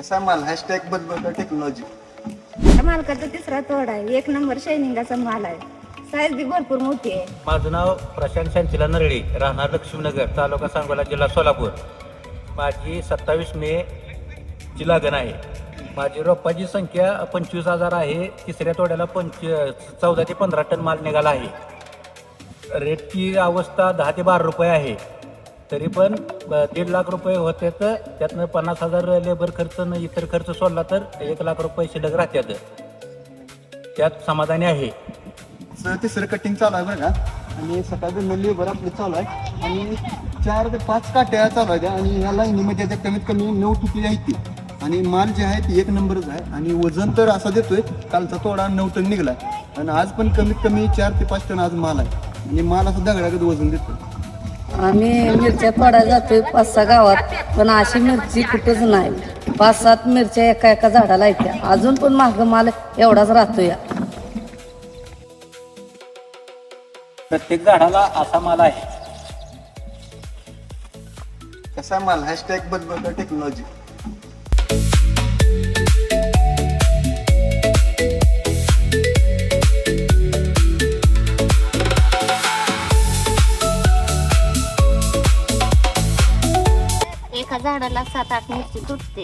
कसा माल हॅशटॅग बदल टेक्नॉलॉजी. त्या मालकाचा तिसरा तोड आहे. एक नंबर शायनिंगाचा माल आहे. साईज बी भरपूर मोठी आहे. माझं नाव प्रशांत शांतीला नरळे, राहणार लक्ष्मीनगर, तालुका सांगोला, जिल्हा सोलापूर. माझी 27 मे ची लागण आहे. माझी रोपाची संख्या 25,000 आहे. तिसऱ्या तोड्याला 14 ते 15 टन माल निघाला आहे. रेटची अवस्था 10 ते 12 रुपये आहे. तरी पण 1.5 लाख रुपये होते, तर त्यातनं 50,000 लेबर खर्च न इतर खर्च सोडला तर 1 लाख रुपये शिल्लक राहतात. त्यात समाधानी आहे. तिसरं कटिंग चालू आहे बरं का. आणि सकाळचं नल्ली बरं आपली चालू आहे आणि 4 ते 5 काट्या चालू आहेत आणि ह्या लाईनीमध्ये त्या कमीत कमी 9 टुकडी आहेत ती. आणि माल जे आहे ती 1 नंबरच आहे आणि वजन तर असा देतोय. कालचा तोडा 9 टन निघला आणि आज पण कमीत कमी 4 ते 5 टन आज माल आहे आणि माल असं दगडागत वजन देतो. आम्ही मिरच्या तोडायला जातोय 5-6 गावात, पण अशी मिरची कुठंच नाही. 5-7 मिरच्या एका झाडाला येत्या. अजून पण महाग माल एवढाच राहतोय. प्रत्येक झाडाला असा माल आहे. कसा माल हॅशटॅग बदल टेक्नॉलॉजी. एका झाडाला 7-8 मिरची तुटते.